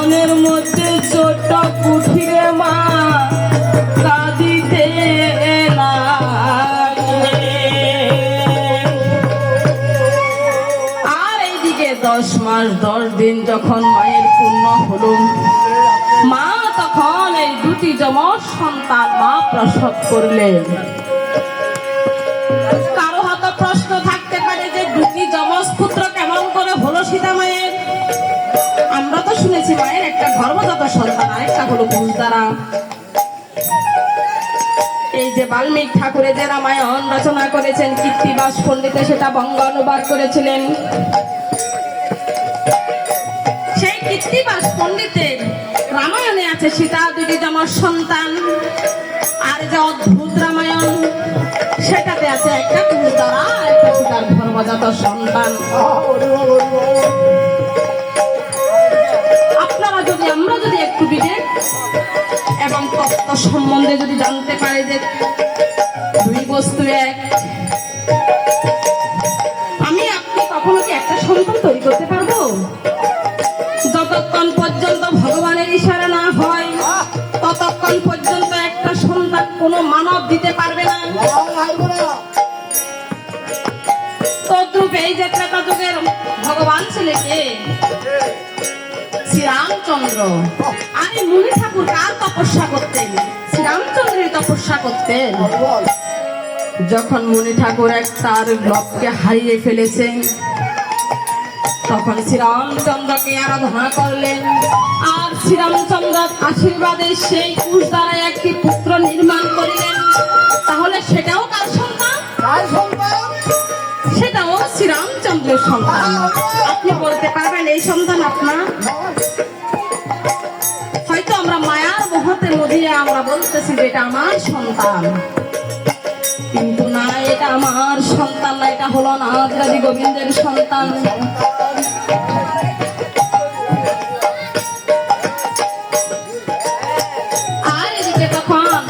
মনের মধ্যে ছোট্ট কুঠিরে মা কাঁদিতে আর এইদিকে 10 মাস 10 দিন যখন মায়ের পূর্ণ হলো, মা তখন এই দুটি যমজ সন্তান মা প্রসব করলেন। কারো হয়তো প্রশ্ন থাকতে পারে যে দুটি যমজ পুত্র কেমন করে হলো সীতা মায়ের? আমরা তো শুনেছি মায়ের একটা গর্ভজাত সন্তান, আরেকটা হলো পুরুষ দ্বারা। এই যে বাল্মীকি ঠাকুরে যে রামায়ণ রচনা করেছেন, কীর্তিবাস পণ্ডিতে সেটা বঙ্গ অনুবাদ করেছিলেন। সেই কীর্তিবাস পণ্ডিতের রামায়ণে আছে সীতা দুটি যমজ সন্তান, আর যে অদ্ভুত রামায়ণ সেটাতে আছে একটা পুরুষ দ্বারা একটা সীতার গর্ভজাত সন্তান। আপনারা যদি আমরা যদি একটু বিবেক এবং তত্ত্ব সম্বন্ধে যদি জানতে পারি যে দুই বস্তু এক, আমি আপনি কখনো কি একটা সন্তান তৈরি করতে পারবো? যতক্ষণ পর্যন্ত ভগবানের ইশারা না হয় ততক্ষণ পর্যন্ত একটা সন্তান কোনো মানব দিতে পারবে না। তদ্রূপ এই যে ত্রেতা যুগের ভগবান ছিলেন কে? শ্রীরামচন্দ্র। আরে মুনি ঠাকুর কার তপস্যা করতেন? শ্রীরামচন্দ্রের তপস্যা করতেন। যখন মুনি ঠাকুর এক তার লবকে হারিয়ে ফেলেছেন, তখন শ্রীরামচন্দ্রকে আরাধনা করলেন, আর শ্রীরামচন্দ্র আশীর্বাদে সেই কুশ দ্বারা একটি পুত্র নির্মাণ করিলেন। তাহলে সেটাও কার সন্তান? সেটাও শ্রীরামচন্দ্রের সন্তান। আপনি বলতে পারবেন এই সন্তান আপনার? হয়তো আমরা মায়ার মোহতে মজিয়ে আমরা বলতেছি যে এটা আমার সন্তান, কিন্তু না, এটা আমার সন্তান না, এটা হলো নাথ গোবিন্দের সন্তান। আর এদিকে তখন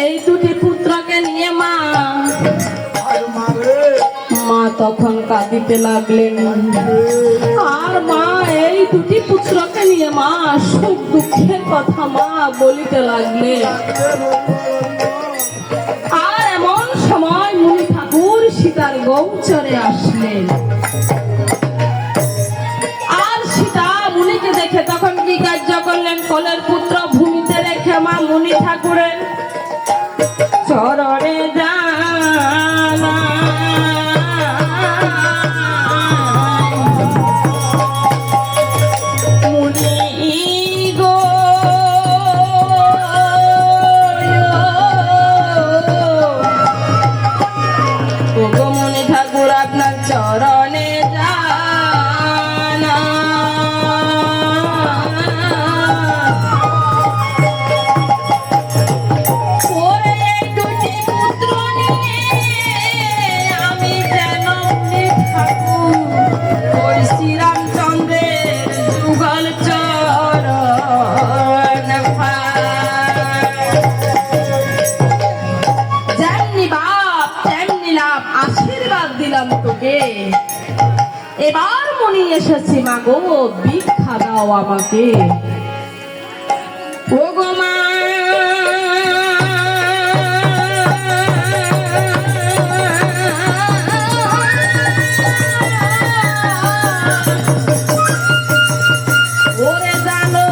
এই দুটি পুত্রকে নিয়ে মা তখন কাঁদিতে লাগলেন। আর মা এই দুটি পুত্রকে নিয়ে মা সুখ দুঃখের কথা মা বলিতে লাগলেন। আর এমন সময় মুনি ঠাকুর সীতার গোচরে আসলেন। আর সীতা মুনিকে দেখে তখন কি কার্য করলেন? কোলের পুত্র ভূমিতে রেখে মা মুনি ঠাকুরের চরণে জানা এবার মনে এসেছি মা গো, ভিক্ষা দাও আমাকে। ও গো মা, ওরে জানো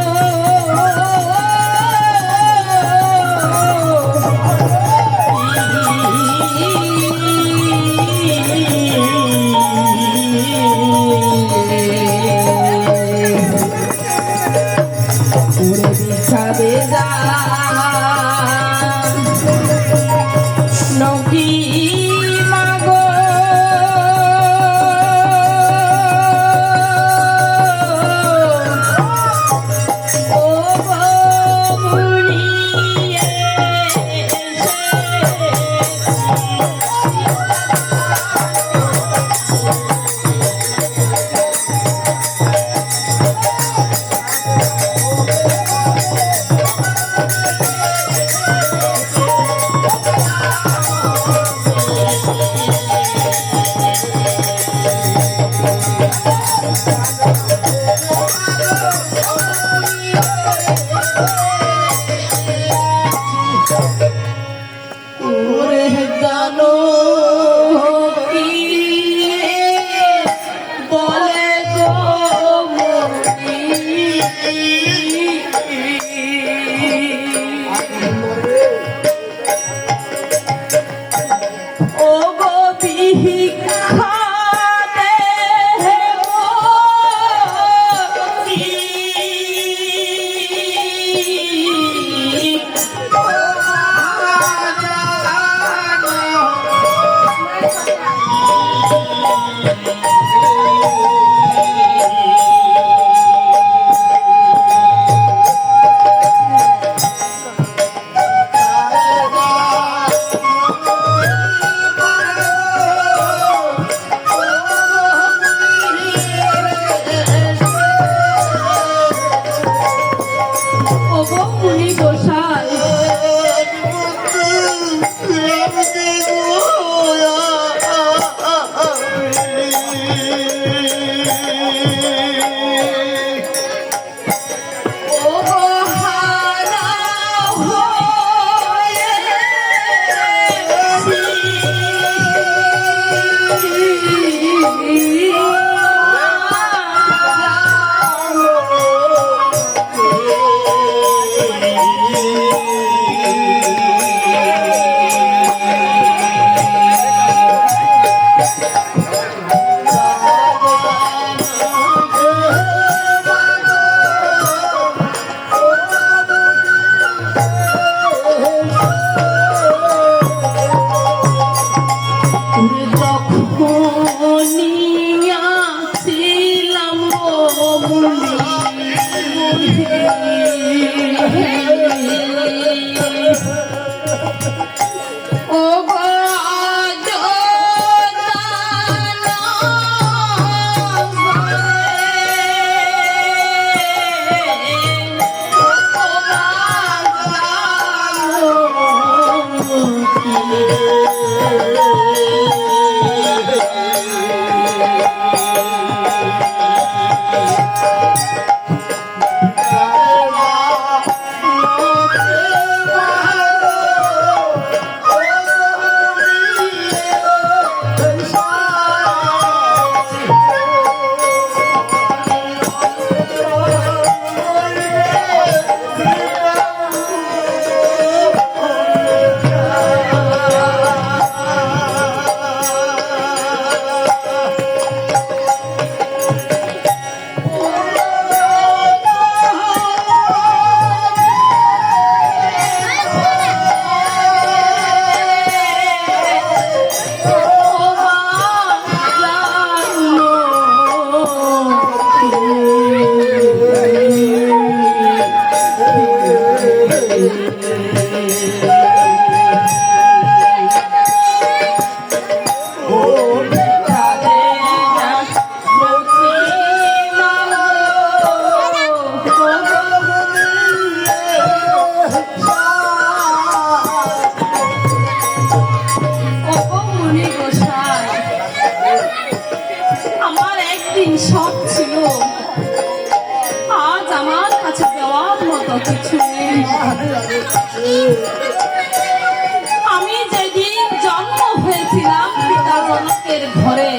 আমি যেদিন জন্ম হয়েছিলাম পিতা জনকের ঘরে,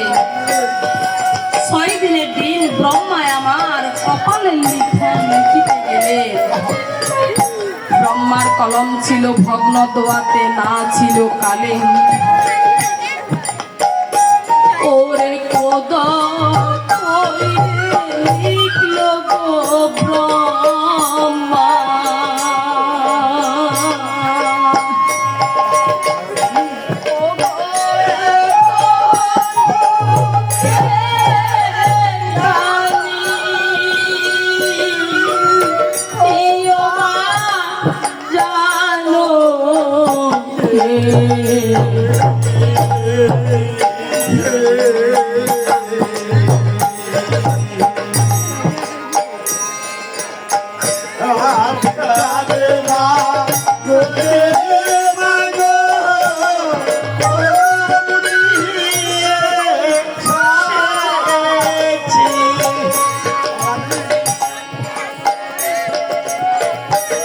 6 দিনের দিন ব্রহ্মায় আমার কপালের লিখন লিখিতে গেলেন। ব্রহ্মার কলম ছিল ভগ্ন দোয়াতে, না ছিল কালে। ওরে কোদ লিখল গো ব্রহ্মা,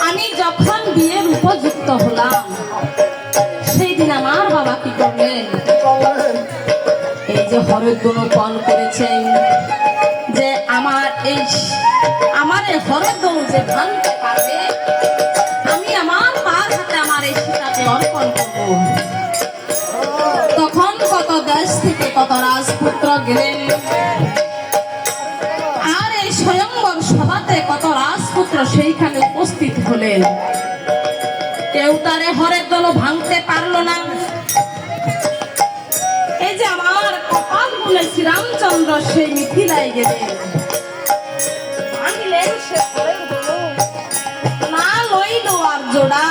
আমি যখন বিয়ের উপযুক্ত হলাম সেই দিন আমার বাবা কি করলেন, এই যে হরদুন পান করেছেন, যে আমার এই হরদুন যে ভাঙতে পারবে আমি আমার পার হাতে আমার এই সীতাকে অর্পণ করব। তখন কত দেশ থেকে কত রাজপুত্র গেলেন, আর এই স্বয়ংবর সভাতে কত রাজপুত্র সেইখানে উপস্থিত হলেন। কেউ তারে হরের দল ভাঙতে পারলো না। এই যে আমার কপাল বলে শ্রীরামচন্দ্র সেই মিথিলায় গেলেন, ভাঙলেন সে হরের দল, না লইল আর জোড়া।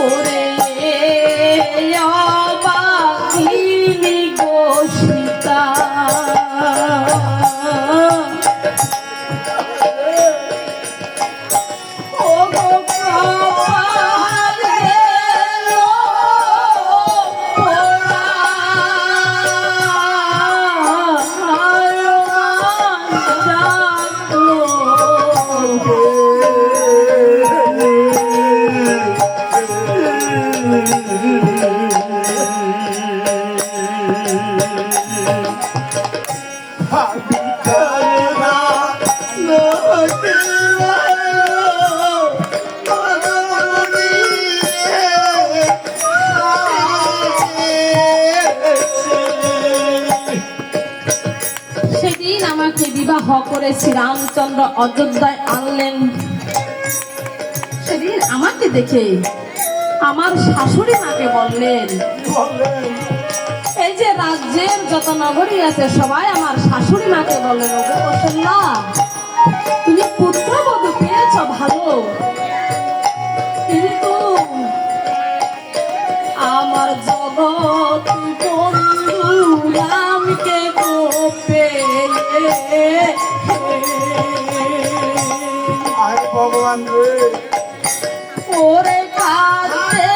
ওরে অবাকিনী গো সীতা, সেদিন আমাকে বিবাহ করে শ্রীরামচন্দ্র অযোধ্যায় আনলেন। সেদিন আমাকে দেখে আমার শাশুড়ি মাকে বললেন, এই যে রাজ্যের যত নগরী আছে সবাই আমার শাশুড়ি মাকে বললেন, ওগো কৌশল্যা, তুমি পুত্রবধূ পেয়েছ ভালো, কিন্তু আমার জগৎ বন্ধু রামকে গো পেয়ে ভগবান রে ওরে কাছে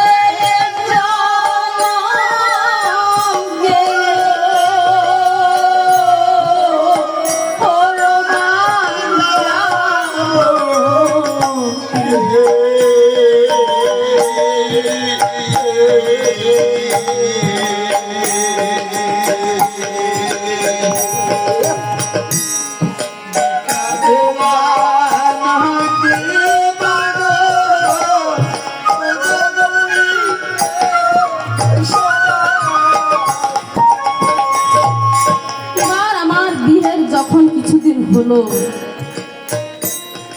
হলো,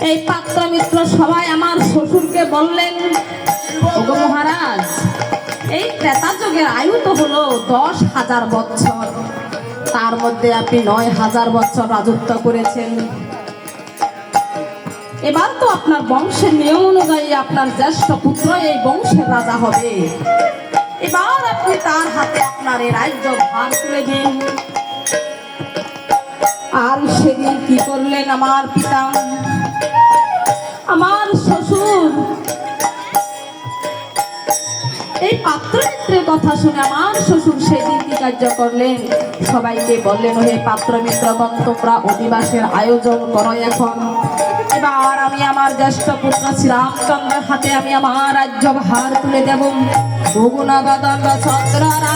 এই পাত্র মিত্র সবাই আমার শ্বশুরকে বললেন, ওগো মহারাজ, এই ত্রেতা যুগের আয়ু তো হলো 10,000 বছর, তার মধ্যে আপনি 9,000 বছর রাজত্ব করেছেন। এবার তো আপনার বংশের নিয়ম অনুযায়ী আপনার জ্যেষ্ঠ পুত্র এই বংশের রাজা হবে। এবার আপনি তার হাতে আপনার এই রাজ্য ভার তুলে দিন। আর সেদিন কি করলেন আমার পিতা, আমার শ্বশুর, এই পাত্রমিত্রের কথা শুনে আমার শ্বশুর সেদিন কি কার্য করলেন, সবাইকে বললেন, হে পাত্র মিত্রগণ, তোমরা অধিবাসের আয়োজন করো এখন। এবার আমি আমার জ্যেষ্ঠ পুত্র শ্রীরামচন্দ্রের হাতে আমি আমার রাজ্য ভার তুলে দেব। ভুগুণগদণ্ড চন্দ্ররা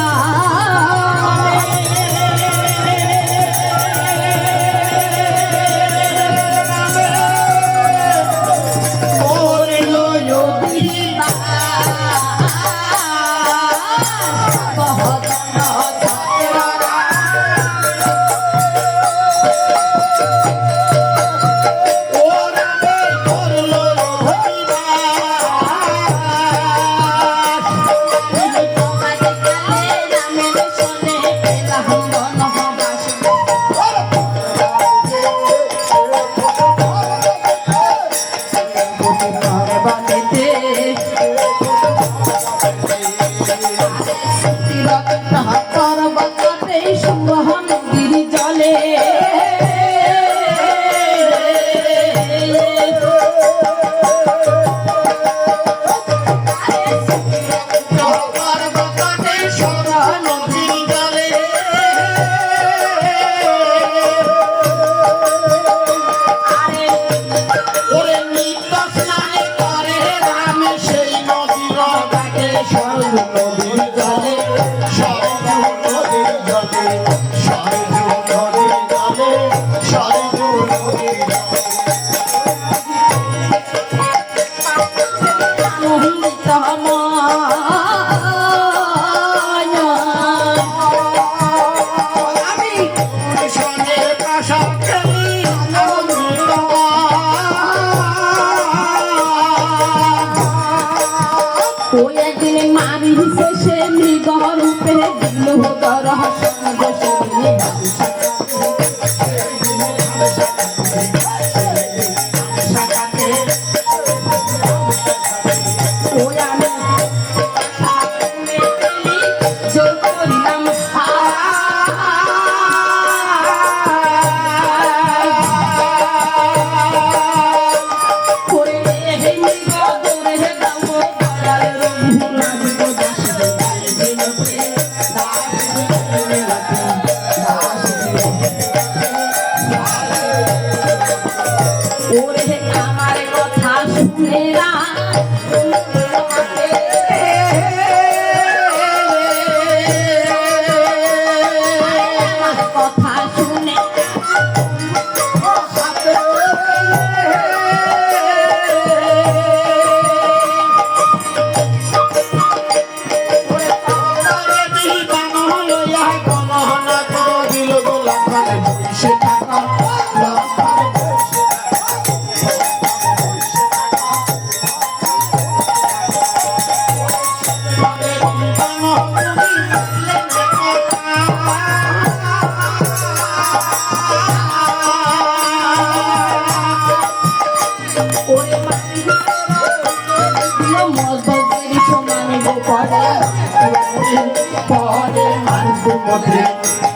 পরে মানসুমতি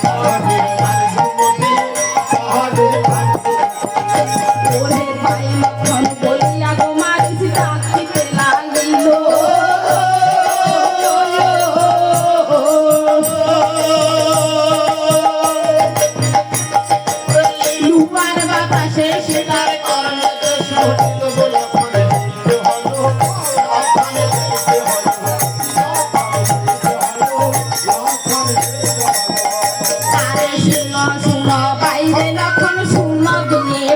পরে মানসুমতি পরে ওরে ভাই লক্ষণ বলিয়া গো মারিচ ডাকিতে লাগিল লুয়ার বাতাসে শিকার করতে শুনিল লক্ষণে দিতে হলো লক্ষণে দিতে হলো লক্ষণে দিতে হলো তারে শুন শুন বাইরে লক্ষণ শুন দিয়ে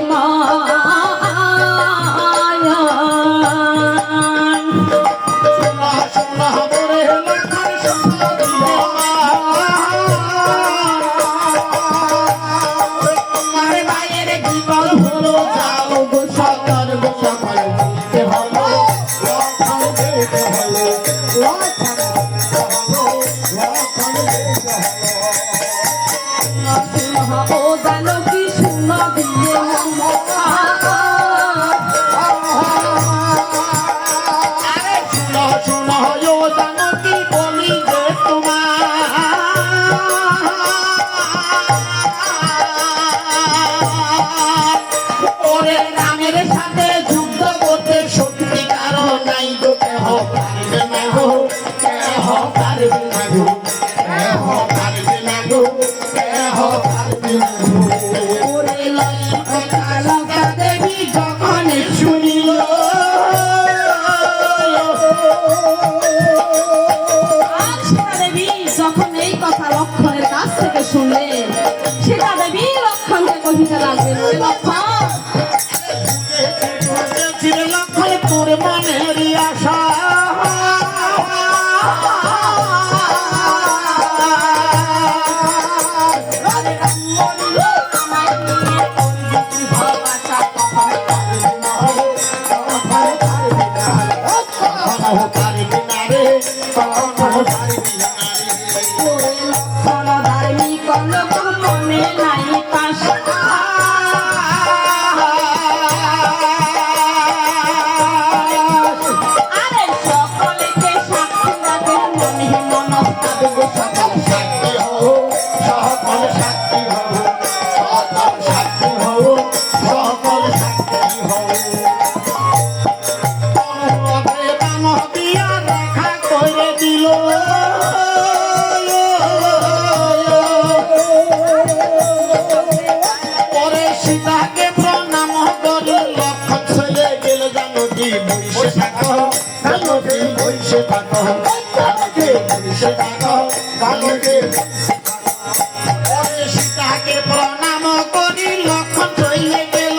সোনা বরে লক্ষণ সোনা দিলে মারে বাইরের জীবন হলো যাও গো সকল গো সকল দিতে হলো লক্ষণ দিতে হলো লক্ষণ দিতে হলো লক্ষণ দিতে হলো ও জানো কি শুন দিয়ে আরে শুনো শুনো ও জানো কি বলি যে তোমার ওরে রামের সাথে যুদ্ধ করতে শক্তি কারো নাই গো কেহ পারবে না গো কেহ পারবে না গো কেহ পারবে না গো কেহ পারবে না গো ওরে লঙ্কা দেবী যখন শুনিল আর সীতা দেবী যখন এই কথা লক্ষণের কাছ থেকে শুনলেন সীতা দেবী লক্ষণকে কহিতে লাগলেন ওরে লক্ষণ ছিল লক্ষণ তোর মনের আশা আরে রাম বলিল আমায় নিয়ে তোর যদি ভালোবাসা কখনো পারবে না। ওরে লক্ষণ ধার্মিক লোক মনে নাই পাশা আরে সকলকে সাক্ষী রাখে মনে মনস্তাব গো সকল সীতাকে প্রণাম করি লক্ষণ ছেলে গেল জানকী বসে থাকো জানকী বসে থাকো জানকী বসে থাকো জানকী ওরে সীতাকে প্রণাম করি লক্ষণ চলে গেল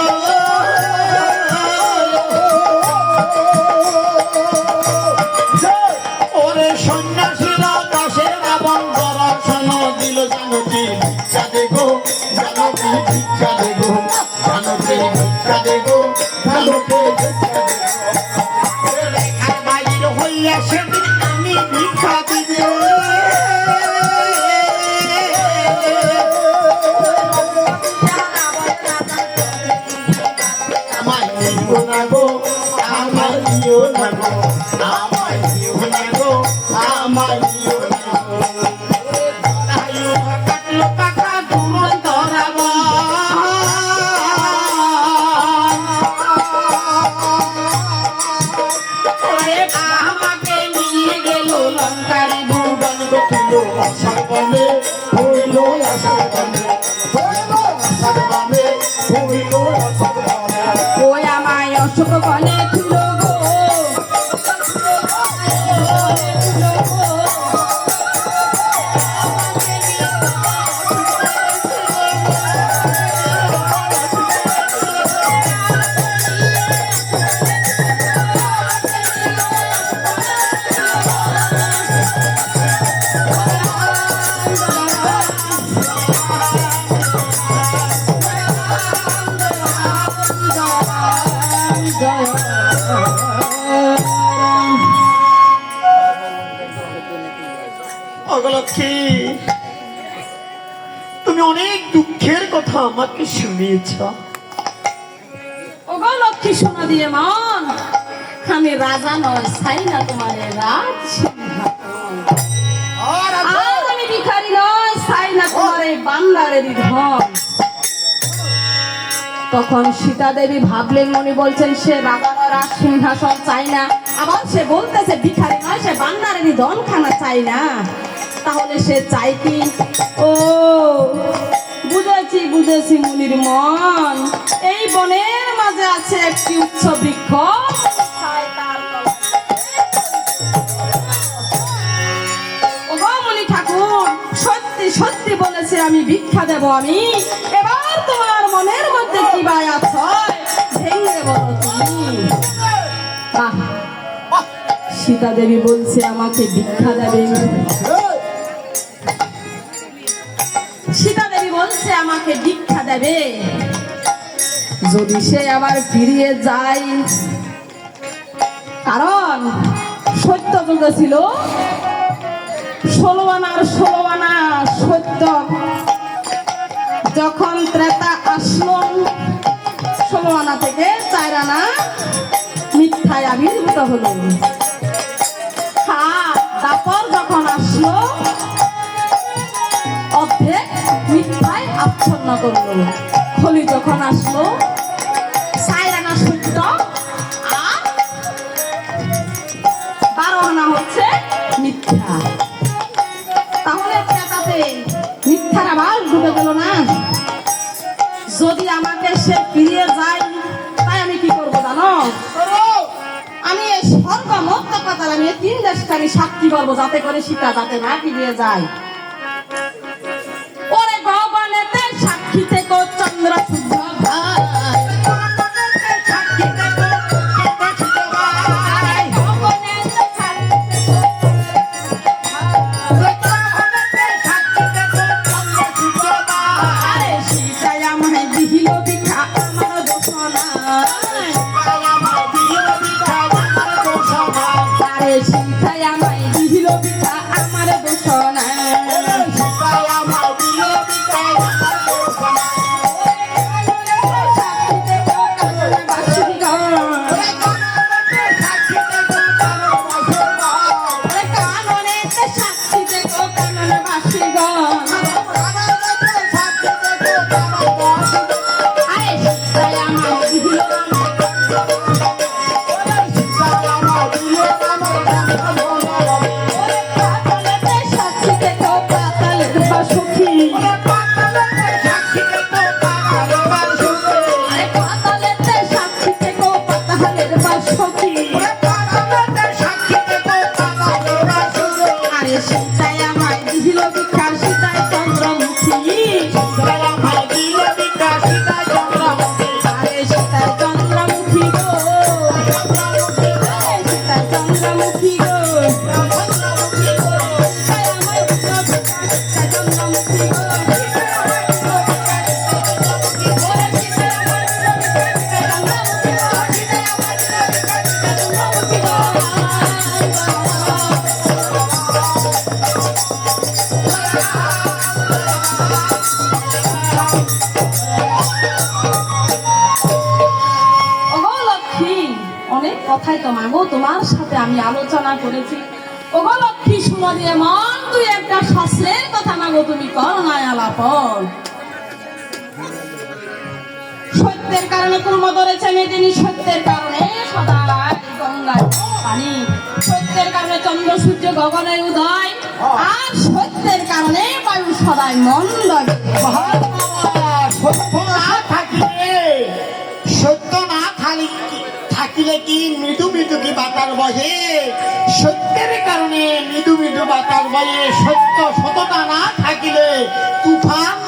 ওরে সন্ন্যাসীরা দাসের রাবণ দর্শন দিল জানকী ভিক্ষা দেগো জানকী ভিক্ষা দেগো জানকী ভিক্ষা দেগো জানকী ভিক্ষা দেগো রেখার বাইর হইয়া সেদিন আমি ভিক্ষা দিবে আমায় নিও না গো আমায় নিও না গো আমায় নিও না গো আমায় নিও না গো আয়ু কাটলো পাকা দুরন্ত রাবণ ওরে আমাকে নিয়ে গেল লঙ্কারে ভুবন গঠিল আশার বনে হইল আশার বনে হইল আশার বনে হইল আশার বনে ওই আমায় অশোক বনে তুলো গো অগলক্ষ্মী তুমি অনেক দুঃখের কথা আমাকে শুনিয়েছ ওগো লক্ষ্মী সোনা দিয়ে মন আমি রাজা নয় ছাই না তোমার রাজ সিংহাসন। আর আর আমি ভিখারি নয়, চাই না তোমার এই বান্দারেরই ধন। তখন সীতা দেবী ভাবলেন, মনে বলছেন সে রাজার রাজ সিংহাসন চাই না, আবার সে বলতেছে ভিখারি নয়, সে বান্দারেরই ধন খানা চাই না, তাহলে সে চাই কি? ও বুঝেছি বুঝেছি মুনির মন, এই বনের মাঝে আছে একটি উচ্চ বৃক্ষ, তাই তার তলায়। ওগো মুনি ঠাকুর, সত্যি সত্যি বলেছে আমি ভিক্ষা দেব আমি, এবার তোমার মনের মধ্যে কি বাই আছে ভেঙে বলো তুমি। আহ, সীতা দেবী বলছে আমাকে ভিক্ষা দেবে, সীতা দেবী বলছে আমাকে ভিক্ষা দেবে, যদি সে আবার ফিরিয়ে যায়, কারণ সত্য যুগে ছিল 16 আনার 16 আনা সত্য, যখন ত্রেতা আসলো 16 আনা থেকে 4 আনা মিথ্যায় আবির্ভূত হলো, হ্যাঁ তারপর যখন আসলো অর্ধেক মিথ্যায় আচ্ছন্ন করলো, কলি যখন আসলো 4 আনা সত্য আর 12 আনা হচ্ছে মিথ্যা, তাহলে তাতে মিথ্যার আবার ডুবে গেল না। যদি আমাকে সে ফিরিয়ে যায়, তাই আমি কি করবো জানো? আমি এই স্বর্গ মধ্য পাতাল আমি 3 দেশকে আমি সাক্ষী করবো, যাতে করে সীতা যাতে না ফিরিয়ে যায়। ওরে ভগবানেতে সাক্ষী থেকে চন্দ্র শুদ্ধ ভাই, সাক্ষী থেকে ভাই, ভগবানেতে আরে সীতাই আমায় দিল ভিক্ষা আমার দোষ নাই, আরে সীতাই আমায় দিল ভিক্ষা আমার দোষ নাই, কথাই তো মাগো তোমার সাথে আমি আলোচনা করেছি, ওগো লক্ষ্মী শুনো দিয়ে মন, তুই একটা শাস্ত্রের কথা মাগো তুমি করো না আলাপন। সত্যের কারণে কুর্ম ধরেছে মেদিনী, সত্যের কারণে সদায় গঙ্গায় পানি, সত্যের কারণে চন্দ্র সূর্য গগনের উদয়, আর সত্যের কারণে বায়ু সদায় মন্দ। সত্য না থাকিলে কি মৃদু মৃদু কি বাতার বহে, সত্যের কারণে মৃদু মৃদু বাতার বহে, সত্য